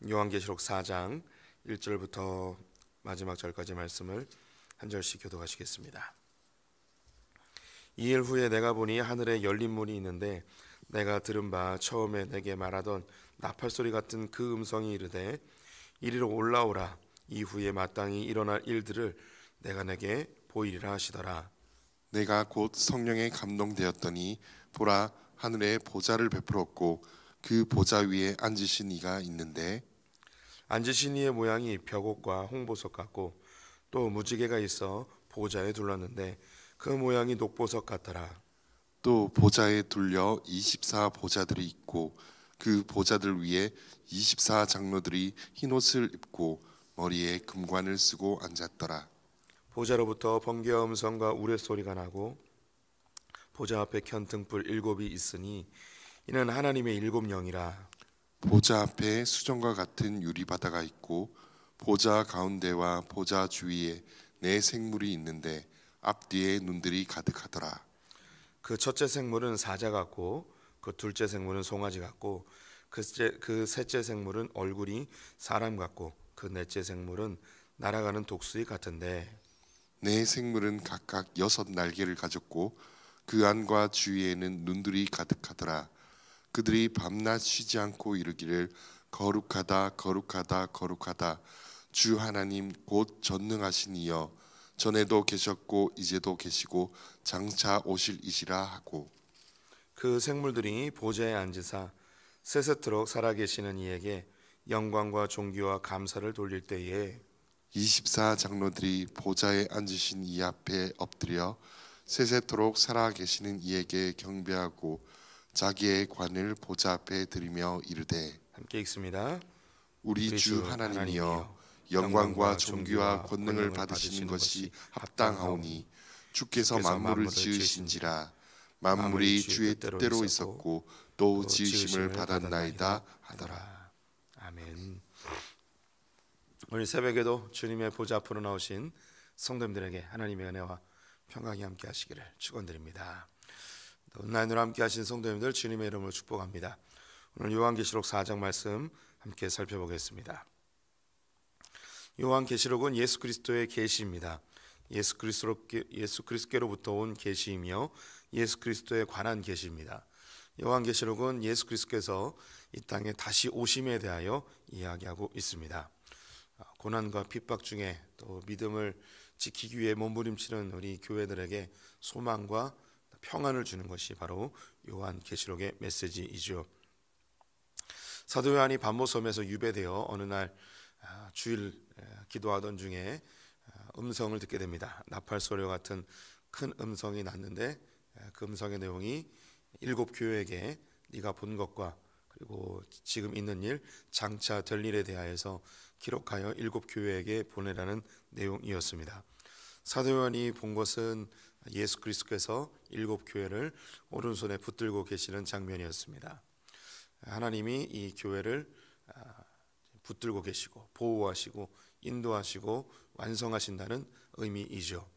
요한계시록 4장 1절부터 마지막 절까지 말씀을 한 절씩 교독하시겠습니다. 이일 후에 내가 보니 하늘에 열린 문이 있는데 내가 들은 바 처음에 내게 말하던 나팔소리 같은 그 음성이 이르되 이리로 올라오라. 이후에 마땅히 일어날 일들을 내가 내게 보이리라 하시더라. 내가 곧 성령에 감동되었더니 보라, 하늘에 보좌를 베풀었고 그 보좌 위에 앉으신 이가 있는데 앉으신 이의 모양이 벽옥과 홍보석 같고 또 무지개가 있어 보좌에 둘렀는데 그 모양이 녹보석 같더라. 또 보좌에 둘려 24 보좌들이 있고 그 보좌들 위에 24 장로들이 흰옷을 입고 머리에 금관을 쓰고 앉았더라. 보좌로부터 번개와 음성과 우레소리가 나고 보좌 앞에 켠 등불 7이 있으니 이는 하나님의 7 영이라. 보좌 앞에 수정과 같은 유리바다가 있고 보좌 가운데와 보좌 주위에 네 생물이 있는데 앞뒤에 눈들이 가득하더라. 그 첫째 생물은 사자 같고 그 둘째 생물은 송아지 같고 그 셋째 생물은 얼굴이 사람 같고 그 넷째 생물은 날아가는 독수리 같은데 네 생물은 각각 6 날개를 가졌고 그 안과 주위에는 눈들이 가득하더라. 그들이 밤낮 쉬지 않고 이르기를 거룩하다 거룩하다 거룩하다 주 하나님 곧 전능하신 이여 전에도 계셨고 이제도 계시고 장차 오실 이시라 하고 그 생물들이 보좌에 앉으사 세세토록 살아계시는 이에게 영광과 존귀와 감사를 돌릴 때에 24 장로들이 보좌에 앉으신 이 앞에 엎드려 세세토록 살아계시는 이에게 경배하고 자기의 관을 보좌 앞에 드리며 이르되 함께 읽습니다. 우리 주 하나님이여 영광과 존귀와 권능을 받으시는 것이 합당하오니 주께서 만물을 지으신지라. 만물이 주의 뜻대로 있었고 또 지으심을 받았나이다 하더라. 아멘. 오늘 새벽에도 주님의 보좌 앞으로 나오신 성도님들에게 하나님의 은혜와 평강이 함께 하시기를 축원드립니다. 온라인으로 함께 하신 성도님들 주님의 이름으로 축복합니다. 오늘 요한계시록 4장 말씀 함께 살펴보겠습니다. 요한계시록은 예수 그리스도의 계시입니다. 예수 그리스도께로부터 온 계시이며 예수 그리스도에 관한 계시입니다. 요한계시록은 예수 그리스도께서 이 땅에 다시 오심에 대하여 이야기하고 있습니다. 고난과 핍박 중에 또 믿음을 지키기 위해 몸부림치는 우리 교회들에게 소망과 평안을 주는 것이 바로 요한계시록의 메시지이죠. 사도 요한이 반모섬에서 유배되어 어느 날 주일 기도하던 중에 음성을 듣게 됩니다. 나팔 소리와 같은 큰 음성이 났는데 그 음성의 내용이 7 교회에게 네가 본 것과 그리고 지금 있는 일, 장차 될 일에 대하여서 기록하여 7 교회에게 보내라는 내용이었습니다. 사도 요한이 본 것은 예수 그리스도께서 7 교회를 오른손에 붙들고 계시는 장면이었습니다. 하나님이 이 교회를 붙들고 계시고 보호하시고 인도하시고 완성하신다는 의미이죠.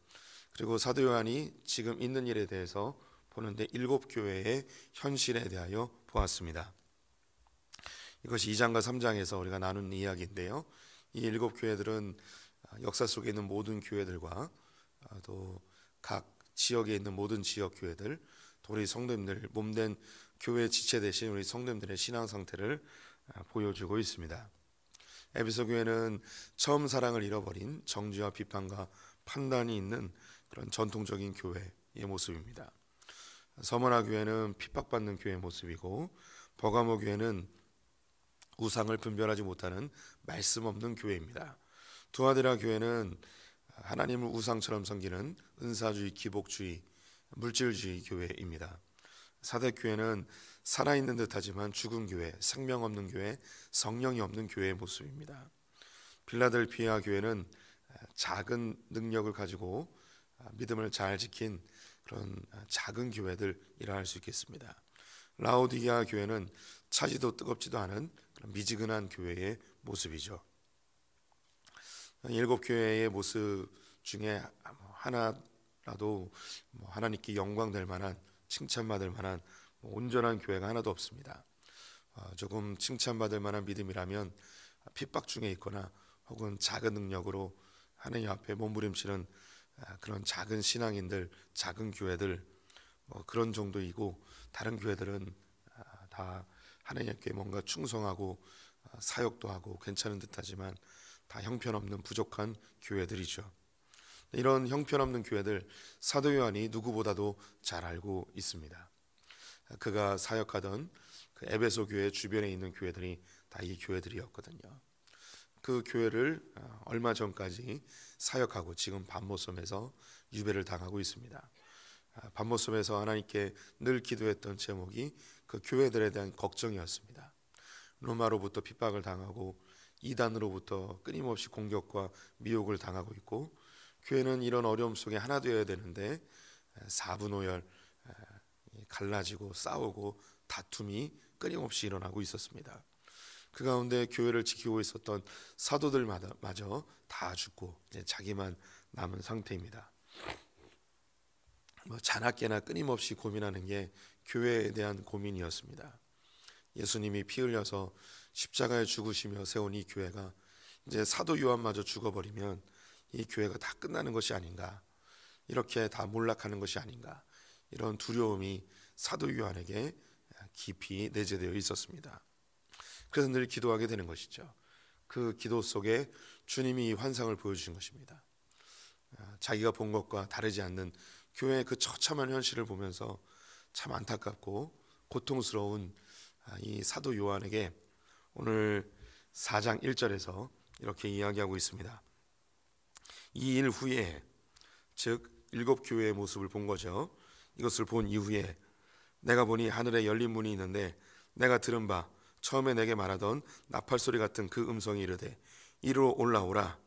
그리고 사도 요한이 지금 있는 일에 대해서 보는데 7 교회의 현실에 대하여 보았습니다. 이것이 2장과 3장에서 우리가 나눈 이야기인데요. 이 7 교회들은 역사 속에 있는 모든 교회들과 또 각 지역에 있는 모든 지역 교회들, 또 우리 성도님들, 몸된 교회 지체 되신 우리 성도님들의 신앙 상태를 보여주고 있습니다. 에베소 교회는 처음 사랑을 잃어버린 정죄와 비판과 판단이 있는 그런 전통적인 교회의 모습입니다. 서머나 교회는 핍박받는 교회의 모습이고, 버가모 교회는 우상을 분별하지 못하는 말씀 없는 교회입니다. 두아디라 교회는 하나님을 우상처럼 섬기는 은사주의, 기복주의, 물질주의 교회입니다. 사대교회는 살아있는 듯하지만 죽은 교회, 생명 없는 교회, 성령이 없는 교회의 모습입니다. 빌라델피아 교회는 작은 능력을 가지고 믿음을 잘 지킨 그런 작은 교회들이라 할 수 있겠습니다. 라오디게아 교회는 차지도 뜨겁지도 않은 그런 미지근한 교회의 모습이죠. 7 교회의 모습 중에 하나라도 하나님께 영광될 만한, 칭찬받을 만한 온전한 교회가 하나도 없습니다. 조금 칭찬받을 만한 믿음이라면 핍박 중에 있거나 혹은 작은 능력으로 하나님 앞에 몸부림치는 그런 작은 신앙인들, 작은 교회들 뭐 그런 정도이고, 다른 교회들은 다 하나님께 뭔가 충성하고 사역도 하고 괜찮은 듯하지만 다 형편없는 부족한 교회들이죠. 이런 형편없는 교회들 사도 요한이 누구보다도 잘 알고 있습니다. 그가 사역하던 그 에베소 교회 주변에 있는 교회들이 다 이 교회들이었거든요. 그 교회를 얼마 전까지 사역하고 지금 밤모섬에서 유배를 당하고 있습니다. 밤모섬에서 하나님께 늘 기도했던 제목이 그 교회들에 대한 걱정이었습니다. 로마로부터 핍박을 당하고 이단으로부터 끊임없이 공격과 미혹을 당하고 있고, 교회는 이런 어려움 속에 하나 되어야 되는데 사분오열, 갈라지고 싸우고 다툼이 끊임없이 일어나고 있었습니다. 그 가운데 교회를 지키고 있었던 사도들마저 다 죽고 이제 자기만 남은 상태입니다. 자나깨나 끊임없이 고민하는 게 교회에 대한 고민이었습니다. 예수님이 피 흘려서 십자가에 죽으시며 세운 이 교회가 이제 사도 요한마저 죽어버리면 이 교회가 다 끝나는 것이 아닌가, 이렇게 다 몰락하는 것이 아닌가, 이런 두려움이 사도 요한에게 깊이 내재되어 있었습니다. 그래서 늘 기도하게 되는 것이죠. 그 기도 속에 주님이 이 환상을 보여주신 것입니다. 자기가 본 것과 다르지 않는 교회의 그 처참한 현실을 보면서 참 안타깝고 고통스러운 이 사도 요한에게 오늘 4장 1절에서 이렇게 이야기하고 있습니다. 이 일 후에, 즉 7교회의 모습을 본 거죠. 이것을 본 이후에 내가 보니 하늘에 열린 문이 있는데 내가 들은 바 처음에 내게 말하던 나팔소리 같은 그 음성이 이르되 이리로 올라오라.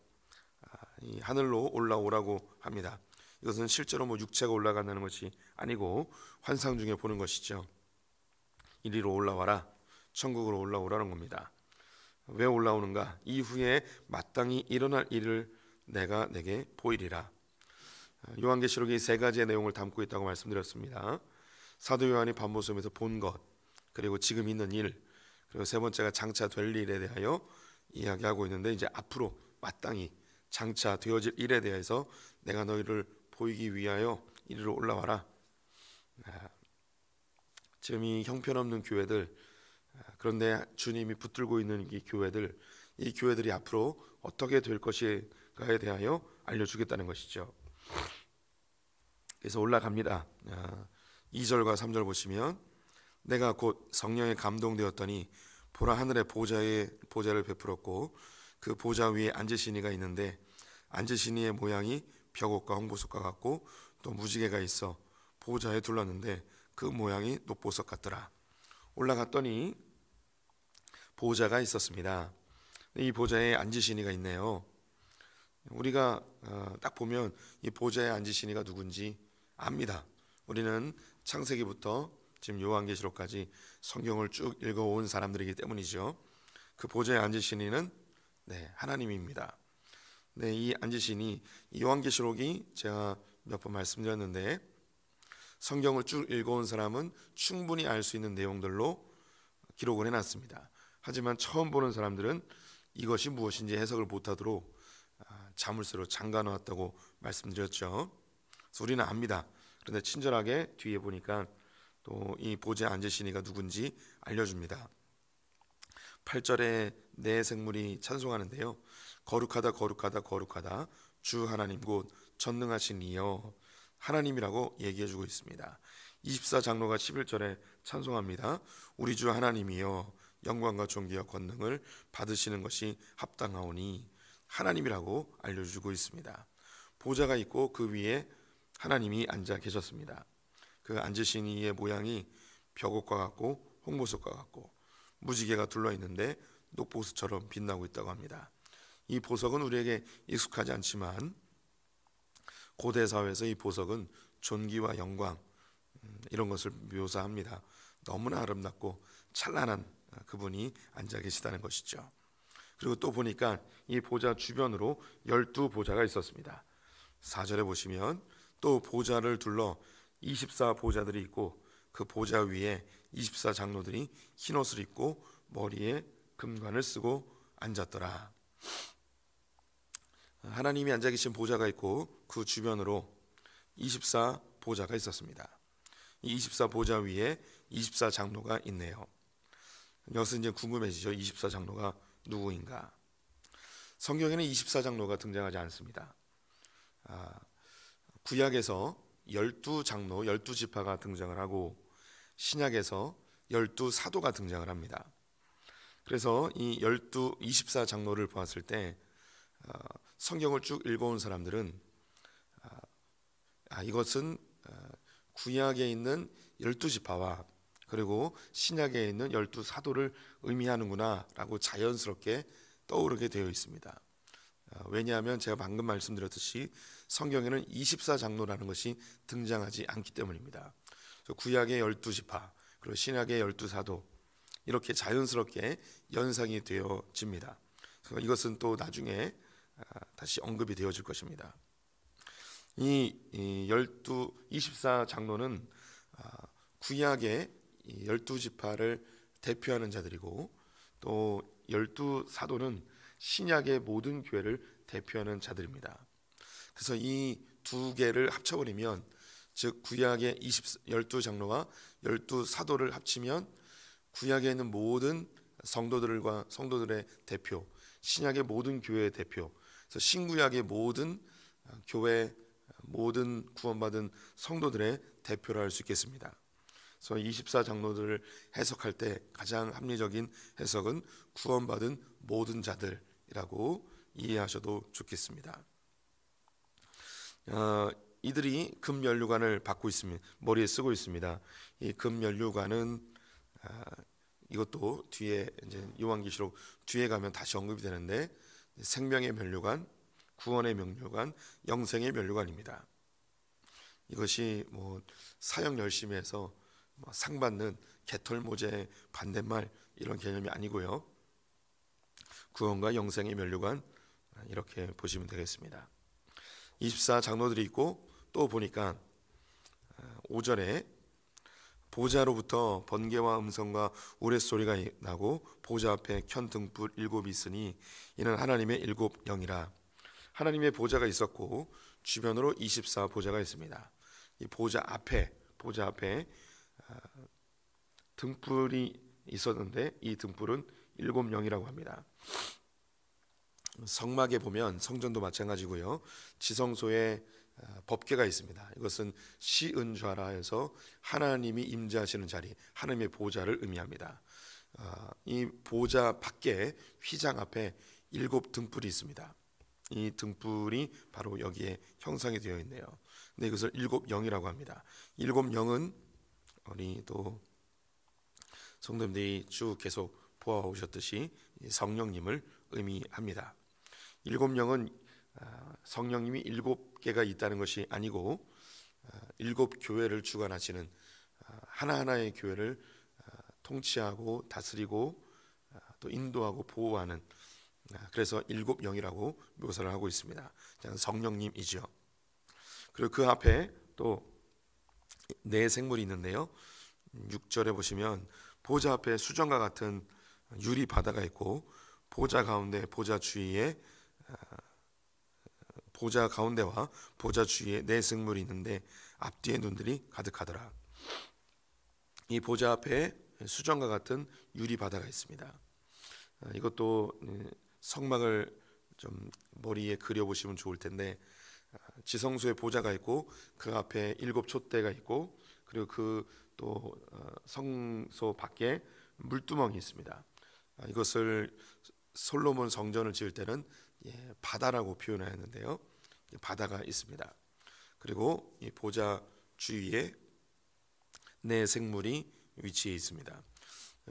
이 하늘로 올라오라고 합니다. 이것은 실제로 육체가 올라간다는 것이 아니고 환상 중에 보는 것이죠. 이리로 올라와라, 천국으로 올라오라는 겁니다. 왜 올라오는가? 이후에 마땅히 일어날 일을 내가 내게 보이리라. 요한계시록이 3가지의 내용을 담고 있다고 말씀드렸습니다. 사도 요한이 밤모섬에서 본 것, 그리고 지금 있는 일, 그리고 3번째가 장차 될 일에 대하여 이야기하고 있는데, 이제 앞으로 마땅히 장차 되어질 일에 대해서 내가 너희를 보이기 위하여 이리로 올라와라. 지금 이 형편없는 교회들, 그런데 주님이 붙들고 있는 이 교회들이 앞으로 어떻게 될 것인가에 대하여 알려주겠다는 것이죠. 그래서 올라갑니다. 2절과 3절 보시면 내가 곧 성령에 감동되었더니 보라, 하늘에 보좌를 베풀었고 그 보좌 위에 앉으신 이가 있는데 앉으신 이의 모양이 벽옥과 홍보석과 같고 또 무지개가 있어 보좌에 둘렀는데 그 모양이 녹보석 같더라. 올라갔더니 보좌가 있었습니다. 이 보좌에 앉으신 이가 있네요. 우리가 딱 보면 이 보좌에 앉으신 이가 누군지 압니다. 우리는 창세기부터 지금 요한계시록까지 성경을 쭉 읽어온 사람들이기 때문이죠. 그 보좌에 앉으신 이는 하나님입니다. 이 앉으신 이 요한계시록이 제가 몇 번 말씀드렸는데, 성경을 쭉 읽어온 사람은 충분히 알 수 있는 내용들로 기록을 해놨습니다. 하지만 처음 보는 사람들은 이것이 무엇인지 해석을 못하도록 자물쇠로 잠가놓았다고 말씀드렸죠. 그래서 우리는 압니다. 그런데 친절하게 뒤에 보니까 또 이 보좌에 앉으신 이가 누군지 알려줍니다. 8절에 네 생물이 찬송하는데요, 거룩하다 거룩하다 거룩하다 주 하나님 곧 전능하신 이여, 하나님이라고 얘기해주고 있습니다. 24장로가 11절에 찬송합니다. 우리 주 하나님이여 영광과 존귀와 권능을 받으시는 것이 합당하오니, 하나님이라고 알려주고 있습니다. 보좌가 있고 그 위에 하나님이 앉아 계셨습니다. 그 앉으신 이의 모양이 벽옥과 같고 홍보석과 같고 무지개가 둘러있는데 녹보수처럼 빛나고 있다고 합니다. 이 보석은 우리에게 익숙하지 않지만 고대 사회에서 이 보석은 존귀와 영광, 이런 것을 묘사합니다. 너무나 아름답고 찬란한 그분이 앉아 계시다는 것이죠. 그리고 또 보니까 이 보좌 주변으로 12보좌가 있었습니다. 4절에 보시면 또 보좌를 둘러 24보좌들이 있고 그 보좌 위에 24장로들이 흰옷을 입고 머리에 금관을 쓰고 앉았더라. 하나님이 앉아 계신 보좌가 있고 그 주변으로 24 보좌가 있었습니다. 이 24 보좌 위에 24 장로가 있네요. 여기서 이제 궁금해지죠. 24 장로가 누구인가? 성경에는 24 장로가 등장하지 않습니다. 구약에서 12 장로, 12지파가 등장을 하고 신약에서 12 사도가 등장을 합니다. 그래서 이 24 장로를 보았을 때 성경을 쭉 읽어온 사람들은 이것은 구약에 있는 12지파와 그리고 신약에 있는 12 사도를 의미하는구나 라고 자연스럽게 떠오르게 되어 있습니다. 왜냐하면 제가 방금 말씀드렸듯이 성경에는 24 장로라는 것이 등장하지 않기 때문입니다. 구약의 12지파 그리고 신약의 12 사도 이렇게 자연스럽게 연상이 되어집니다. 이것은 또 나중에 다시 언급이 되어질 것입니다. 이 24 장로는 구약의 12지파를 대표하는 자들이고 또 12 사도는 신약의 모든 교회를 대표하는 자들입니다. 그래서 이 두 개를 합쳐버리면 즉 구약의 12 장로와 12 사도를 합치면 구약에 있는 모든 성도들과 성도들의 대표, 신약의 모든 교회의 대표, 그래서 신구약의 모든 교회, 모든 구원받은 성도들의 대표를 할 수 있겠습니다. 그래서 24 장로들을 해석할 때 가장 합리적인 해석은 구원받은 모든 자들이라고 이해하셔도 좋겠습니다. 이들이 금면류관을 받고 있습니다. 머리에 쓰고 있습니다. 이 금면류관은 이것도 뒤에 이제 요한계시록 뒤에 가면 다시 언급이 되는데 생명의 면류관, 구원의 면류관, 영생의 면류관입니다. 이것이 뭐 사역 열심히 해서 상 받는 개털모제 반대말 이런 개념이 아니고요. 구원과 영생의 면류관 이렇게 보시면 되겠습니다. 24 장로들이 있고 또 보니까 5절에 보좌로부터 번개와 음성과 우레소리가 나고 보좌 앞에 켠 등불 7이 있으니 이는 하나님의 7 영이라. 하나님의 보좌가 있었고 주변으로 24 보좌가 있습니다. 이 보좌 앞에 등불이 있었는데 이 등불은 7 영이라고 합니다. 성막에 보면 성전도 마찬가지고요. 지성소에 법궤가 있습니다. 이것은 시은좌라 해서 하나님이 임재하시는 자리, 하나님의 보좌를 의미합니다. 이 보좌 밖에 휘장 앞에 7 등불이 있습니다. 이 등불이 바로 여기에 형상이 되어 있네요. 근데 이것을 7 영이라고 합니다. 7 영은 우리 또 성도님들이 쭉 계속 보아오셨듯이 성령님을 의미합니다. 7 영은 성령님이 7개가 있다는 것이 아니고 7 교회를 주관하시는 하나하나의 교회를 통치하고 다스리고 또 인도하고 보호하는, 그래서 7 영이라고 묘사를 하고 있습니다. 성령님이죠. 그리고 그 앞에 또 네 생물이 있는데요. 6절에 보시면 보좌 앞에 수정과 같은 유리 바다가 있고 보좌 가운데 보좌 주위에 보좌 가운데와 보좌 주위에 네 생물이 있는데 앞뒤에 눈들이 가득하더라. 이 보좌 앞에 수정과 같은 유리 바다가 있습니다. 이것도 성막을 좀 머리에 그려보시면 좋을 텐데 지성소에 보좌가 있고 그 앞에 7 촛대가 있고 그리고 그 또 성소 밖에 물두멍이 있습니다. 이것을 솔로몬 성전을 지을 때는 바다라고 표현하였는데요. 바다가 있습니다. 그리고 이 보좌 주위에 네 생물이 위치해 있습니다.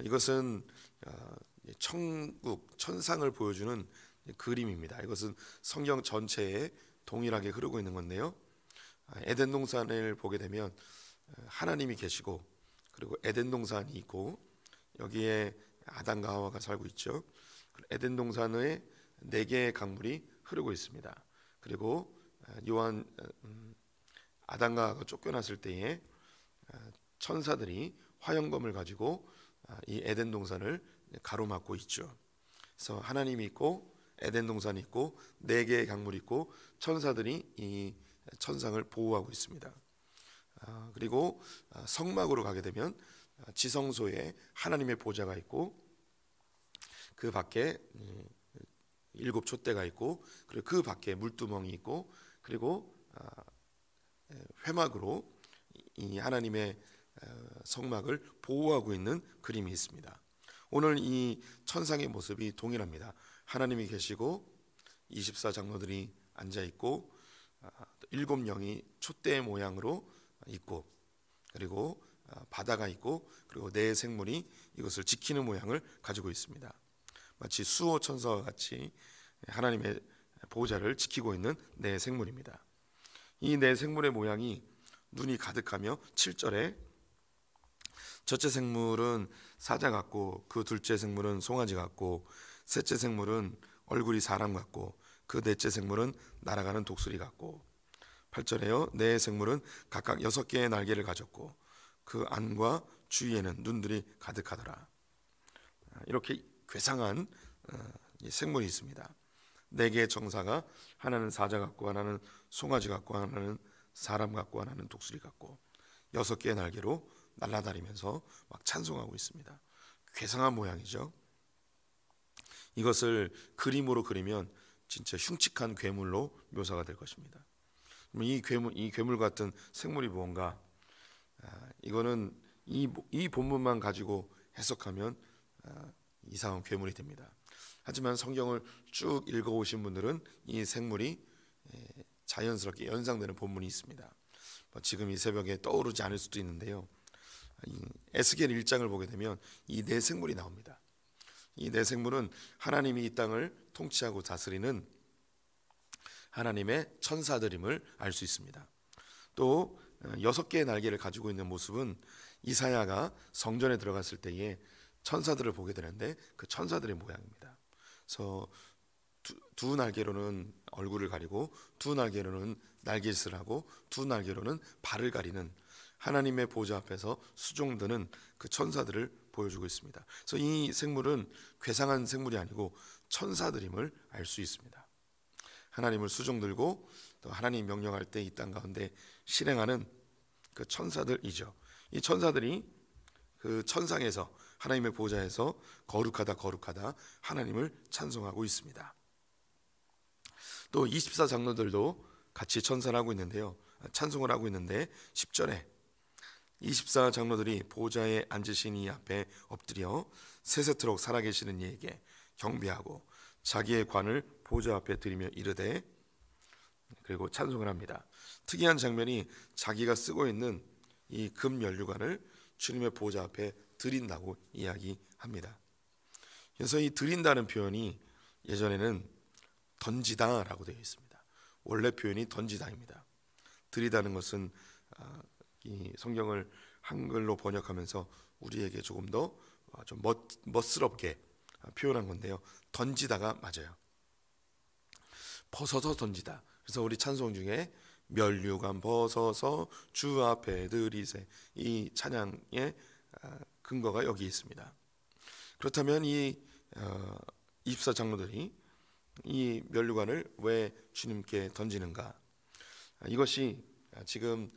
이것은 천국, 천상을 보여주는 그림입니다. 이것은 성경 전체에 동일하게 흐르고 있는 건데요. 에덴 동산을 보게 되면 하나님이 계시고 그리고 에덴 동산이 있고 여기에 아담과 하와가 살고 있죠. 에덴 동산에 4개의 강물이 흐르고 있습니다. 그리고 요한 아담과 하와가 쫓겨났을 때에 천사들이 화영검을 가지고 이 에덴 동산을 가로막고 있죠. 그래서 하나님이 있고 에덴 동산이 있고 4개의 강물이 있고 천사들이 이 천상을 보호하고 있습니다. 그리고 성막으로 가게 되면 지성소에 하나님의 보좌가 있고 그 밖에 7 촛대가 있고 그리고 그 밖에 물두멍이 있고 그리고 회막으로 이 하나님의 성막을 보호하고 있는 그림이 있습니다. 오늘 이 천상의 모습이 동일합니다. 하나님이 계시고 24장로들이 앉아 있고 7영이 촛대 모양으로 있고 그리고 바다가 있고 그리고 4 생물이 이것을 지키는 모양을 가지고 있습니다. 마치 수호 천사와 같이 하나님의 보호자를 지키고 있는 4 생물입니다. 이 4 생물의 모양이 눈이 가득하며 7절에 첫째 생물은 사자 같고 그 둘째 생물은 송아지 같고 셋째 생물은 얼굴이 사람 같고 그 넷째 생물은 날아가는 독수리 같고 8절에요. 4 생물은 각각 6개의 날개를 가졌고 그 안과 주위에는 눈들이 가득하더라. 이렇게 괴상한 생물이 있습니다. 4개의 정사가 하나는 사자 같고 하나는 송아지 같고 하나는 사람 같고 하나는 독수리 같고 6개의 날개로 날아다니면서 막 찬송하고 있습니다. 괴상한 모양이죠. 이것을 그림으로 그리면 진짜 흉측한 괴물로 묘사가 될 것입니다. 이 괴물 같은 생물이 무언가? 이거는 이 본문만 가지고 해석하면 이상한 괴물이 됩니다. 하지만 성경을 쭉 읽어오신 분들은 이 생물이 자연스럽게 연상되는 본문이 있습니다. 지금 이 새벽에 떠오르지 않을 수도 있는데요. 에스겔 1장을 보게 되면 이 4 생물이 나옵니다. 이 4 생물은 하나님이 이 땅을 통치하고 다스리는 하나님의 천사들임을 알 수 있습니다. 또 6개의 날개를 가지고 있는 모습은 이사야가 성전에 들어갔을 때에 천사들을 보게 되는데 그 천사들의 모양입니다. 그래서 두 날개로는 얼굴을 가리고 두 날개로는 날갯짓을 하고 두 날개로는 발을 가리는 하나님의 보좌 앞에서 수종드는 그 천사들을 보여주고 있습니다. 그래서 이 생물은 괴상한 생물이 아니고 천사들임을 알 수 있습니다. 하나님을 수종들고 또 하나님 명령할 때 이 땅 가운데 실행하는 그 천사들이죠. 이 천사들이 그 천상에서 하나님의 보좌에서 거룩하다 거룩하다 하나님을 찬송하고 있습니다. 또 24장로들도 같이 천사를 하고 있는데요. 찬송을 하고 있는데 10절에 24장로들이 보좌에 앉으신 이 앞에 엎드려 세세토록 살아계시는 이에게 경배하고 자기의 관을 보좌 앞에 드리며 이르되 그리고 찬송을 합니다. 특이한 장면이 자기가 쓰고 있는 이 금 면류관을 주님의 보좌 앞에 드린다고 이야기합니다. 그래서 이 드린다는 표현이 예전에는 던지다라고 되어 있습니다. 원래 표현이 던지다입니다. 드리다는 것은 이 성경을 한글로 번역하면서 우리에게 조금 더 좀 멋스럽게 표현한 건데요. 던지다가 맞아요. 벗어서 던지다. 그래서 우리 찬송 중에 면류관 벗어서 주 앞에 드리세 이 찬양의 근거가 여기 있습니다. 그렇다면 이 24장로들이 이 면류관을 왜 주님께 던지는가? 이것이 지금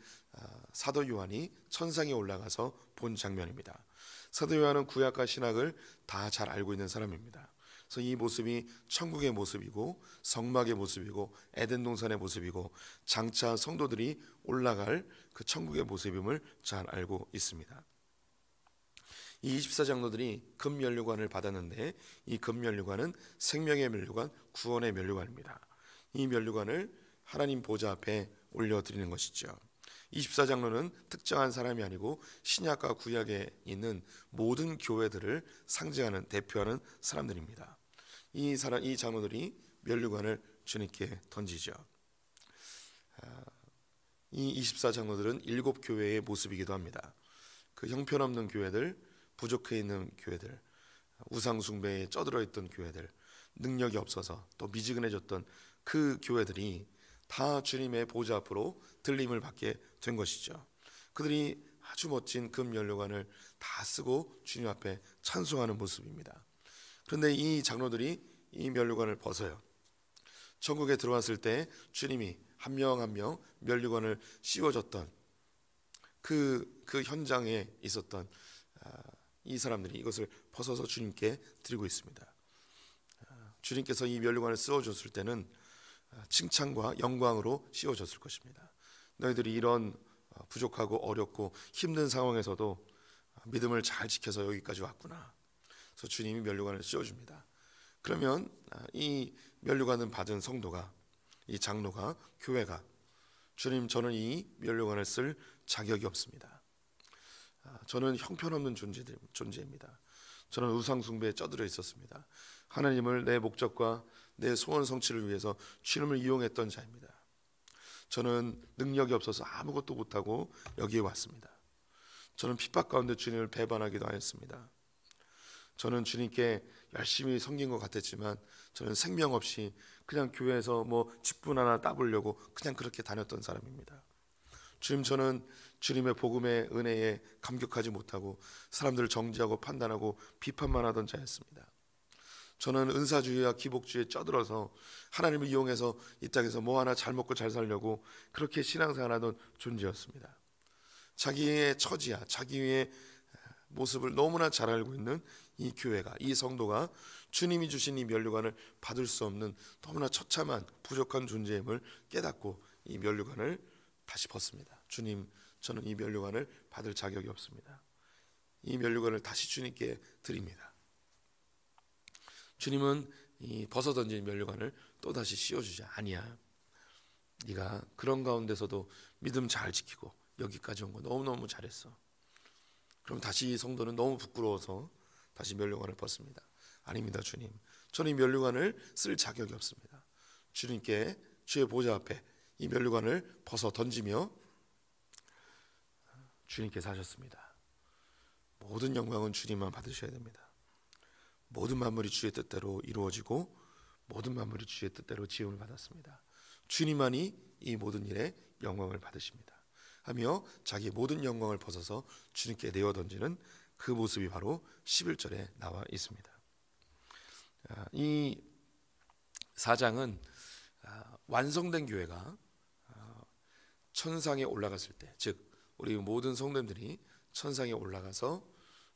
사도 요한이 천상에 올라가서 본 장면입니다. 사도 요한은 구약과 신약을 다 잘 알고 있는 사람입니다. 그래서 이 모습이 천국의 모습이고 성막의 모습이고 에덴 동산의 모습이고 장차 성도들이 올라갈 그 천국의 모습임을 잘 알고 있습니다. 이 24장로들이 금면류관을 받았는데 이 금면류관은 생명의 면류관, 구원의 면류관입니다. 이 면류관을 하나님 보좌 앞에 올려드리는 것이죠. 24장로는 특정한 사람이 아니고 신약과 구약에 있는 모든 교회들을 상징하는 대표하는 사람들입니다. 이 장로들이 면류관을 주님께 던지죠. 이 24장로들은 7 교회의 모습이기도 합니다. 그 형편없는 교회들, 부족해 있는 교회들, 우상 숭배에 쩌들어 있던 교회들, 능력이 없어서 또 미지근해졌던 그 교회들이 다 주님의 보좌 앞으로 들림을 받게 된 것이죠. 그들이 아주 멋진 금 면류관을 다 쓰고 주님 앞에 찬송하는 모습입니다. 그런데 이 장로들이 이 면류관을 벗어요. 천국에 들어왔을 때 주님이 한 명 한 명 면류관을 씌워줬던 그 현장에 있었던 이 사람들이 이것을 벗어서 주님께 드리고 있습니다. 주님께서 이 면류관을 씌워줬을 때는 칭찬과 영광으로 씌워줬을 것입니다. 너희들이 이런 부족하고 어렵고 힘든 상황에서도 믿음을 잘 지켜서 여기까지 왔구나. 그래서 주님이 면류관을 씌워줍니다. 그러면 이 면류관을 받은 성도가, 이 장로가, 교회가, 주님, 저는 이 면류관을 쓸 자격이 없습니다. 저는 형편없는 존재입니다. 저는 우상숭배에 쩌들어 있었습니다. 하나님을 내 목적과 내 소원 성취를 위해서 주님을 이용했던 자입니다. 저는 능력이 없어서 아무것도 못하고 여기에 왔습니다. 저는 핍박 가운데 주님을 배반하기도 하였습니다. 저는 주님께 열심히 섬긴 것 같았지만 저는 생명 없이 그냥 교회에서 직분 하나 따보려고 그냥 그렇게 다녔던 사람입니다. 주님, 저는 주님의 복음의 은혜에 감격하지 못하고 사람들을 정죄하고 판단하고 비판만 하던 자였습니다. 저는 은사주의와 기복주의에 쩌들어서 하나님을 이용해서 이 땅에서 하나 잘 먹고 잘 살려고 그렇게 신앙생활하던 존재였습니다. 자기의 처지야, 자기의 모습을 너무나 잘 알고 있는 이 교회가, 이 성도가 주님이 주신 이 면류관을 받을 수 없는 너무나 처참한 부족한 존재임을 깨닫고 이 면류관을 다시 벗습니다. 주님, 저는 이 면류관을 받을 자격이 없습니다. 이 면류관을 다시 주님께 드립니다. 주님은 이 벗어던진 면류관을 또다시 씌워주지 아니야. 네가 그런 가운데서도 믿음 잘 지키고 여기까지 온 거 너무너무 잘했어. 그럼 다시 이 성도는 너무 부끄러워서 다시 면류관을 벗습니다. 아닙니다, 주님. 저는 이 면류관을 쓸 자격이 없습니다. 주님께 주의 보좌 앞에 이 면류관을 벗어 던지며 주님께서 하셨습니다. 모든 영광은 주님만 받으셔야 됩니다. 모든 만물이 주의 뜻대로 이루어지고 모든 만물이 주의 뜻대로 지음을 받았습니다. 주님만이 이 모든 일에 영광을 받으십니다. 하며 자기의 모든 영광을 벗어서 주님께 내어 던지는 그 모습이 바로 11절에 나와 있습니다. 이 4장은 완성된 교회가 천상에 올라갔을 때, 즉 우리 모든 성도들이 천상에 올라가서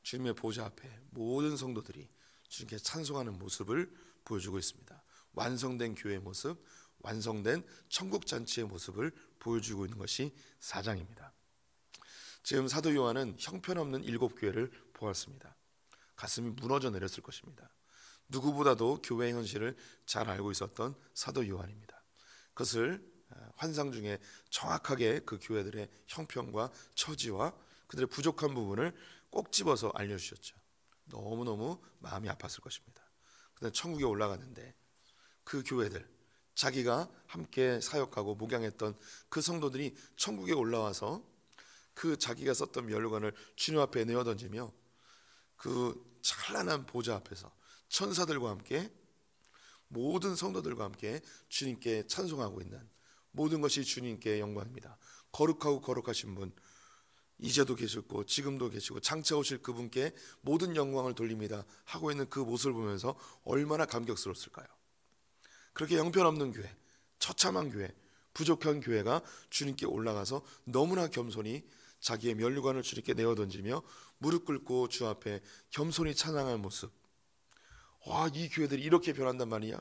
주님의 보좌 앞에 모든 성도들이 주님께 찬송하는 모습을 보여주고 있습니다. 완성된 교회의 모습, 완성된 천국 잔치의 모습을 보여주고 있는 것이 4장입니다. 지금 사도 요한은 형편없는 7교회를 보았습니다. 가슴이 무너져 내렸을 것입니다. 누구보다도 교회의 현실을 잘 알고 있었던 사도 요한입니다. 그것을 환상 중에 정확하게 그 교회들의 형편과 처지와 그들의 부족한 부분을 꼭 집어서 알려주셨죠. 너무너무 마음이 아팠을 것입니다. 그다음 천국에 올라갔는데 그 교회들, 자기가 함께 사역하고 목양했던 그 성도들이 천국에 올라와서 그 자기가 썼던 면류관을 주님 앞에 내어 던지며 그 찬란한 보좌 앞에서 천사들과 함께 모든 성도들과 함께 주님께 찬송하고 있는 모든 것이 주님께 영광입니다. 거룩하고 거룩하신 분, 이제도 계시고 지금도 계시고 장차 오실 그분께 모든 영광을 돌립니다 하고 있는 그 모습을 보면서 얼마나 감격스러웠을까요? 그렇게 형편없는 교회, 처참한 교회, 부족한 교회가 주님께 올라가서 너무나 겸손히 자기의 면류관을 주님께 내어 던지며 무릎 꿇고 주 앞에 겸손히 찬양하는 모습. 와, 이 교회들이 이렇게 변한단 말이야?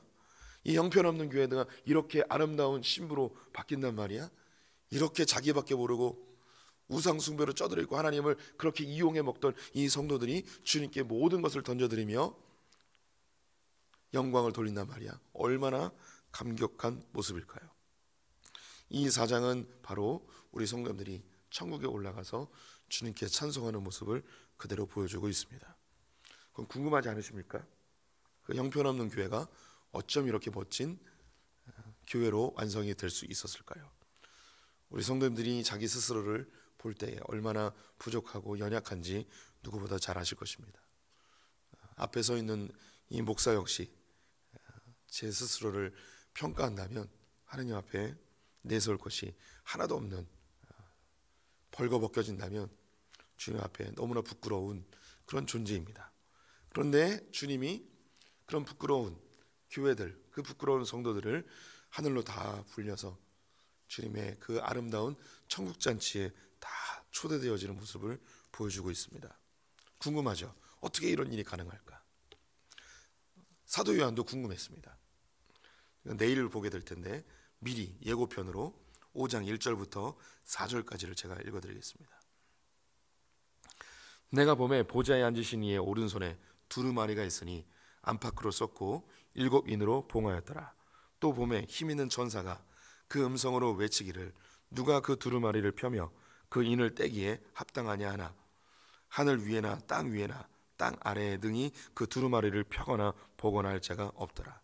이 형편없는 교회가 이렇게 아름다운 신부로 바뀐단 말이야? 이렇게 자기밖에 모르고 우상 숭배로 쩌들어 있고 하나님을 그렇게 이용해 먹던 이 성도들이 주님께 모든 것을 던져드리며 영광을 돌린단 말이야. 얼마나 감격한 모습일까요? 이 4장은 바로 우리 성도들이 천국에 올라가서 주님께 찬송하는 모습을 그대로 보여주고 있습니다. 그럼 궁금하지 않으십니까? 그 형편없는 교회가 어쩜 이렇게 멋진 교회로 완성이 될 수 있었을까요? 우리 성도님들이 자기 스스로를 볼 때에 얼마나 부족하고 연약한지 누구보다 잘 아실 것입니다. 앞에 서 있는 이 목사 역시 제 스스로를 평가한다면 하느님 앞에 내세울 것이 하나도 없는, 벌거벗겨진다면 주님 앞에 너무나 부끄러운 그런 존재입니다. 그런데 주님이 그런 부끄러운 교회들, 그 부끄러운 성도들을 하늘로 다 불려서 주님의 그 아름다운 천국 잔치에 다 초대되어지는 모습을 보여주고 있습니다. 궁금하죠? 어떻게 이런 일이 가능할까? 사도 요한도 궁금했습니다. 내일 보게 될 텐데 미리 예고편으로 5장 1절부터 4절까지를 제가 읽어드리겠습니다. 내가 보매 보좌에 앉으신 이의 오른손에 두루마리가 있으니 안팎으로 썩고 7인으로 봉하였더라. 또 보매 힘있는 천사가 그 음성으로 외치기를 누가 그 두루마리를 펴며 그 인을 떼기에 합당하냐 하나. 하늘 위에나 땅 위에나 땅 아래에 등이 그 두루마리를 펴거나 보거나 할 자가 없더라.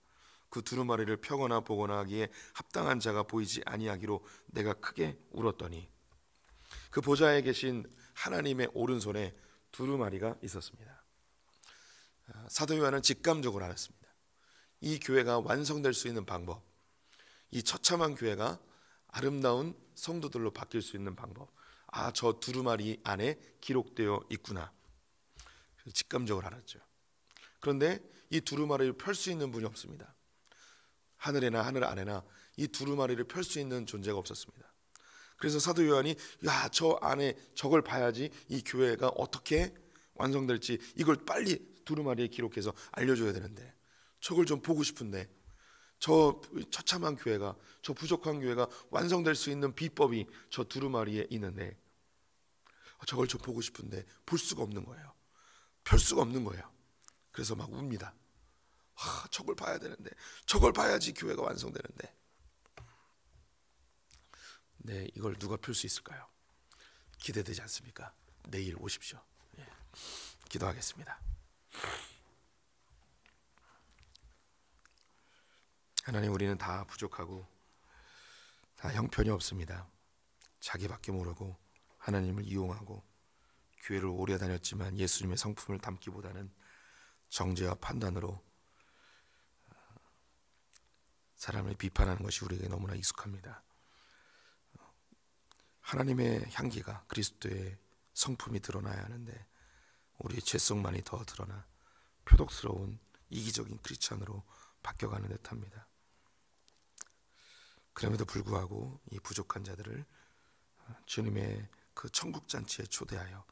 그 두루마리를 펴거나 보거나 하기에 합당한 자가 보이지 아니하기로 내가 크게 울었더니 그 보좌에 계신 하나님의 오른손에 두루마리가 있었습니다. 사도 요한은 직감적으로 알았습니다. 이 교회가 완성될 수 있는 방법, 이 처참한 교회가 아름다운 성도들로 바뀔 수 있는 방법, 저 두루마리 안에 기록되어 있구나. 직감적으로 알았죠. 그런데 이 두루마리를 펼 수 있는 분이 없습니다. 하늘에나 하늘 안에나 이 두루마리를 펼 수 있는 존재가 없었습니다. 그래서 사도 요한이 저 안에 저걸 봐야지 이 교회가 어떻게 완성될지 이걸 빨리 두루마리에 기록해서 알려줘야 되는데 저걸 좀 보고 싶은데 저 처참한 교회가, 저 부족한 교회가 완성될 수 있는 비법이 저 두루마리에 있는데 저걸 좀 보고 싶은데 볼 수가 없는 거예요. 펼 수가 없는 거예요. 그래서 막 웁니다. 저걸 봐야 되는데, 저걸 봐야지 교회가 완성되는데. 네, 이걸 누가 펼 수 있을까요? 기대되지 않습니까? 내일 오십시오. 예, 기도하겠습니다. 하나님, 우리는 다 부족하고 다 형편이 없습니다. 자기밖에 모르고 하나님을 이용하고 교회를 오래 다녔지만 예수님의 성품을 담기보다는 정죄와 판단으로 사람을 비판하는 것이 우리에게 너무나 익숙합니다. 하나님의 향기가, 그리스도의 성품이 드러나야 하는데 우리의 죄성만이 더 드러나 표독스러운 이기적인 크리스찬으로 바뀌어가는 듯합니다. 그럼에도 불구하고 이 부족한 자들을 주님의 그 천국 잔치에 초대하여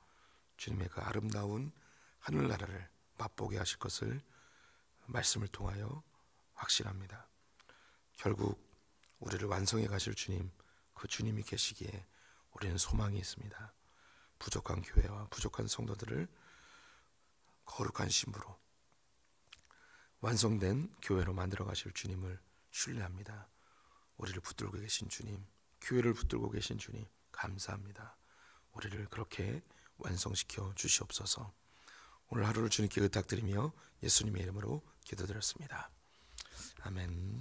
주님의 그 아름다운 하늘나라를 맛보게 하실 것을 말씀을 통하여 확신합니다. 결국 우리를 완성해 가실 주님, 그 주님이 계시기에 우리는 소망이 있습니다. 부족한 교회와 부족한 성도들을 거룩한 신부로 완성된 교회로 만들어 가실 주님을 신뢰합니다. 우리를 붙들고 계신 주님, 교회를 붙들고 계신 주님 감사합니다. 우리를 그렇게 완성시켜 주시옵소서. 오늘 하루를 주님께 의탁드리며 예수님의 이름으로 기도드렸습니다. 아멘.